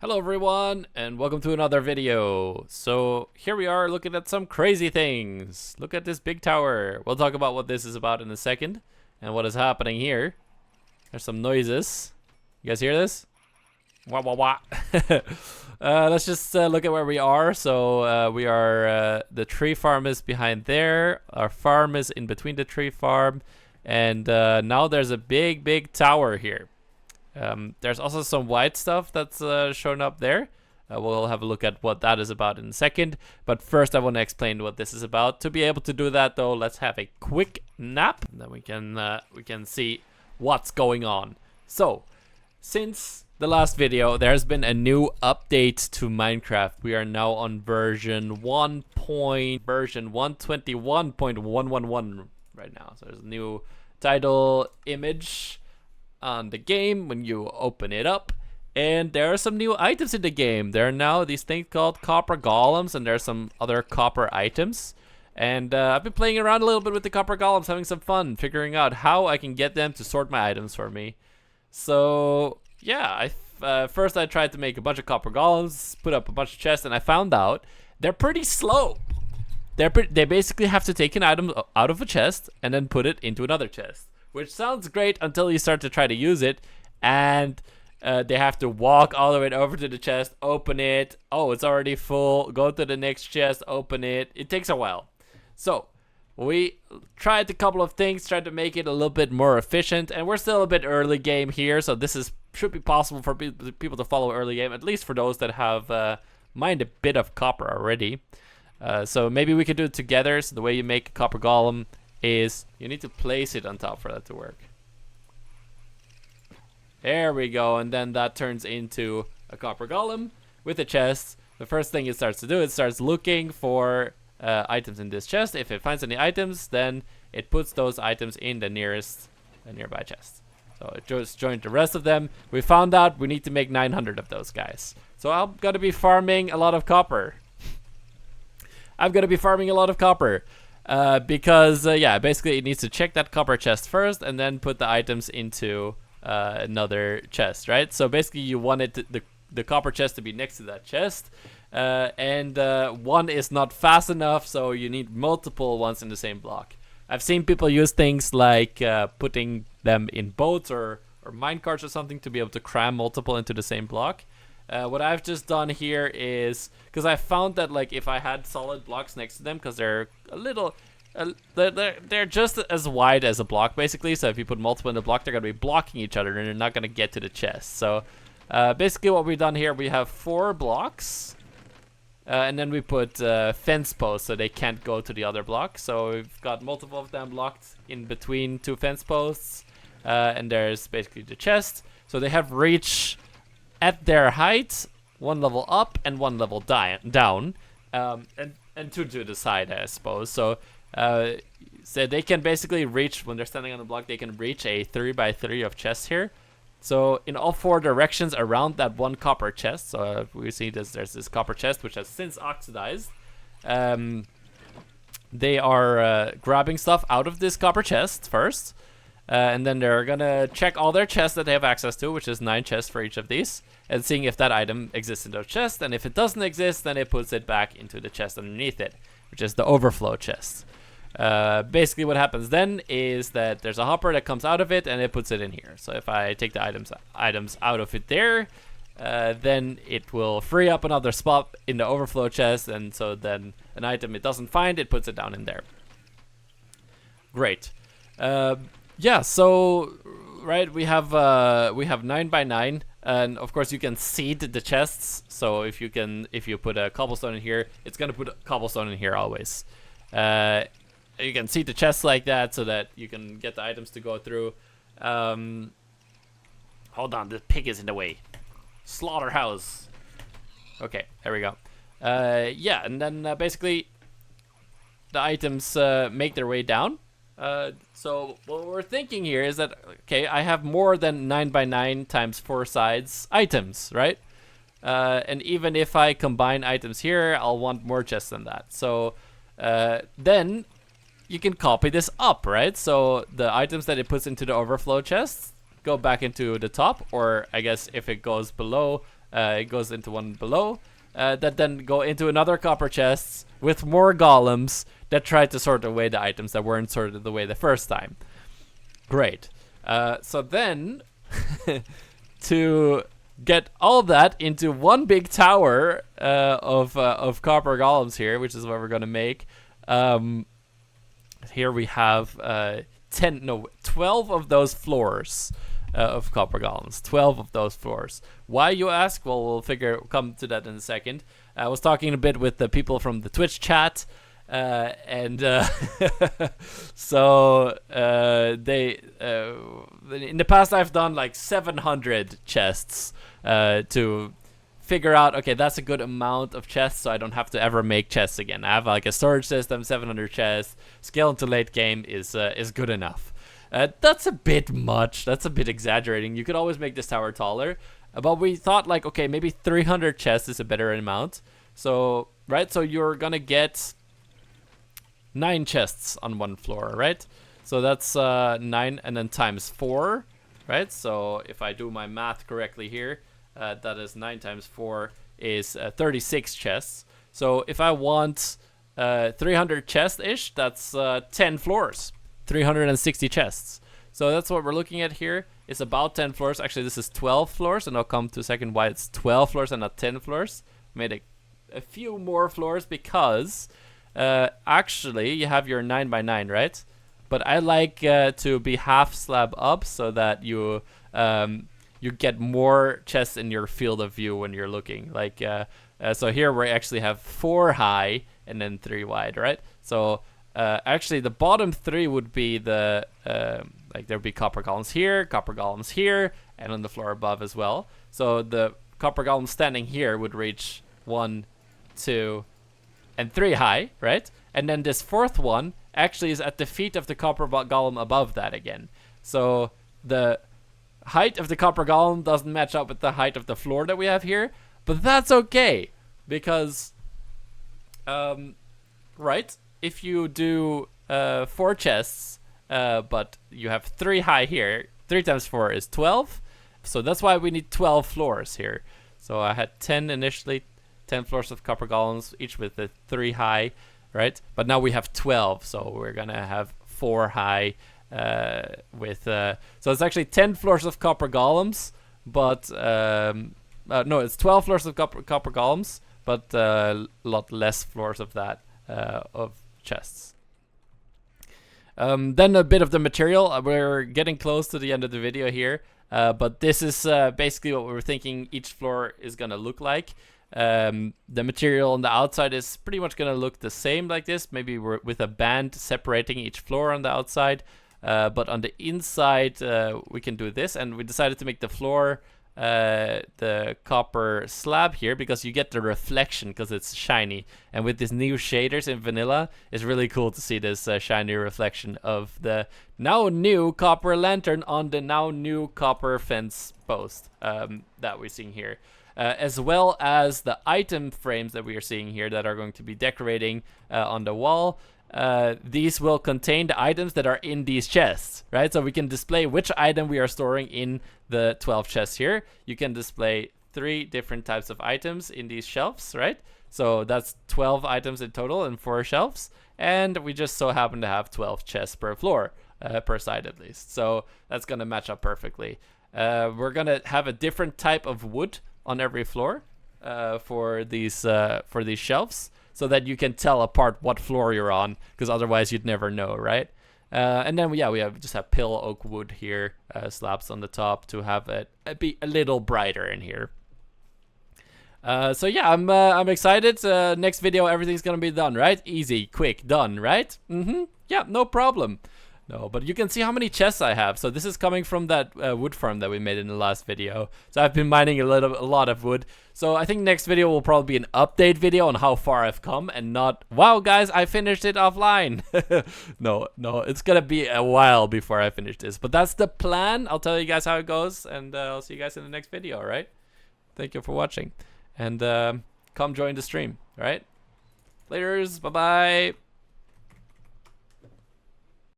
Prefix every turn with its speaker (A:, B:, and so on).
A: Hello everyone, and welcome to another video. So here we are looking at some crazy things. Look at this big tower. We'll talk about what this is about in a second and what is happening here. There's some noises. You guys hear this? Wah wah wah. Let's just look at where we are. So we are, the tree farm is behind there. Our farm is in between the tree farm. And now there's a big tower here. There's also some white stuff that's shown up there. We'll have a look at what that is about in a second. But first I want to explain what this is about. To be able to do that though, let's have a quick nap. And then we can see what's going on. So, since the last video, there's been a new update to Minecraft. We are now on version 121.111 right now. So there's a new title image on the game when you open it up, and there are some new items in the game. There are now these things called copper golems, and there's some other copper items. And I've been playing around a little bit with the copper golems, having some fun figuring out how I can get them to sort my items for me. So yeah, first I tried to make a bunch of copper golems, put up a bunch of chests, and I found out they're pretty slow. They basically have to take an item out of a chest and then put it into another chest, which sounds great until you start to try to use it, and they have to walk all the way over to the chest, open it. Oh, it's already full. Go to the next chest, open it. It takes a while. So we tried a couple of things, tried to make it a little bit more efficient, and we're still a bit early game here, so this should be possible for people to follow early game, at least for those that have mined a bit of copper already. So maybe we could do it together. So the way you make a copper golem is you need to place it on top for that to work. There we go, and then that turns into a copper golem with a chest. The first thing it starts to do, it starts looking for items in this chest. If it finds any items, then it puts those items in the nearby chest. So it just joined the rest of them. We found out we need to make 900 of those guys. So I'm gonna be farming a lot of copper. Because yeah, basically it needs to check that copper chest first and then put the items into another chest, right? So basically you want the copper chest to be next to that chest, and one is not fast enough, so you need multiple ones in the same block. I've seen people use things like putting them in boats or minecarts or something to be able to cram multiple into the same block. What I've just done here is, because I found that like if I had solid blocks next to them, because they're a little, they're just as wide as a block basically. So if you put multiple in the block, they're gonna be blocking each other and they're not gonna get to the chest. So basically what we've done here, we have 4 blocks, and then we put fence posts so they can't go to the other block. So we've got multiple of them locked in between 2 fence posts, and there's basically the chest. So they have reach at their height, 1 level up and 1 level down, and 2 to the side, I suppose. So they can basically reach, when they're standing on the block, they can reach a 3x3 of chests here. So in all 4 directions around that 1 copper chest, so we see there's this copper chest which has since oxidized. They are grabbing stuff out of this copper chest first. And then they're gonna check all their chests that they have access to, which is 9 chests for each of these, and seeing if that item exists in those chests. And if it doesn't exist, then it puts it back into the chest underneath it, which is the overflow chest. Basically what happens then is that there's a hopper that comes out of it and it puts it in here. So if I take the items out of it there, then it will free up another spot in the overflow chest, and so then an item it doesn't find, it puts it down in there. Great. Yeah, so right, we have 9x9, and of course you can seed the chests. So if you put a cobblestone in here, it's gonna put a cobblestone in here always. You can seed the chests like that so that you can get the items to go through. Hold on, the pig is in the way. Slaughterhouse. Okay, there we go. Yeah, and then basically the items make their way down. So what we're thinking here is that, okay, I have more than 9x9 times 4 sides items, right? And even if I combine items here, I'll want more chests than that. So then you can copy this up, right? So the items that it puts into the overflow chests go back into the top, or I guess if it goes below, it goes into one below. That then go into another copper chest with more golems that try to sort away the items that weren't sorted away the first time. Great. So then, to get all that into one big tower of copper golems here, which is what we're gonna make. Here we have 12 of those floors of copper golems. 12 of those floors. Why, you ask? Well, we'll come to that in a second. I was talking a bit with the people from the Twitch chat, and so they in the past I've done like 700 chests to figure out, okay, that's a good amount of chests, so I don't have to ever make chests again. I have like a storage system, 700 chests. Scale into late game is good enough. That's a bit much. That's a bit exaggerating. You could always make this tower taller, but we thought like, okay, maybe 300 chests is a better amount. So right, so you're gonna get 9 chests on one floor, right? So that's 9 and then times 4, right? So if I do my math correctly here, that is 9 times 4 is 36 chests. So if I want 300 chests-ish, that's 10 floors, 360 chests. So that's what we're looking at here. It's about 10 floors. Actually, this is 12 floors, and I'll come to a second why it's 12 floors and not 10 floors. Made a few more floors because actually you have your 9 by 9, right? But I like to be half slab up so that you get more chests in your field of view when you're looking. Like so here we actually have 4 high and then 3 wide, right? So actually the bottom 3 would be the like there'd be copper golems here, and on the floor above as well. So the copper golem standing here would reach 1, 2, and 3 high, right? And then this 4th one actually is at the feet of the copper golem above that again. So the height of the copper golem doesn't match up with the height of the floor that we have here, but that's okay because right, if you do 4 chests but you have 3 high here, 3 times 4 is 12, so that's why we need 12 floors here. So I had 10 initially, 10 floors of copper golems, each with the 3 high, right? But now we have 12, so we're gonna have 4 high with so it's actually 10 floors of copper golems, but no, it's 12 floors of copper golems, but a lot less floors of that of chests. Then a bit of the material. We're getting close to the end of the video here, but this is basically what we're thinking each floor is gonna look like. The material on the outside is pretty much gonna look the same like this, maybe we're with a band separating each floor on the outside, but on the inside we can do this, and we decided to make the floor the copper slab here because you get the reflection because it's shiny, and with these new shaders in vanilla it's really cool to see this shiny reflection of the now new copper lantern on the now new copper fence post that we're seeing here. As well as the item frames that we are seeing here that are going to be decorating on the wall. These will contain the items that are in these chests, right? So we can display which item we are storing in the 12 chests here. You can display 3 different types of items in these shelves, right? So that's 12 items in total and 4 shelves. And we just so happen to have 12 chests per floor, per side at least. So that's going to match up perfectly. We're going to have a different type of wood on every floor for these shelves, so that you can tell apart what floor you're on, because otherwise you'd never know, right? And then we just have pill oak wood here, slabs on the top to have it be a little brighter in here. So yeah, I'm excited. Next video, everything's gonna be done, right? Easy, quick, done, right? Yeah, no problem. No, but you can see how many chests I have. So this is coming from that wood farm that we made in the last video. So I've been mining a lot of wood. So I think next video will probably be an update video on how far I've come, and not, wow guys, I finished it offline. No, it's gonna be a while before I finish this, but that's the plan. I'll tell you guys how it goes, and I'll see you guys in the next video, all right? Thank you for watching, and come join the stream, all right? Laters, bye-bye.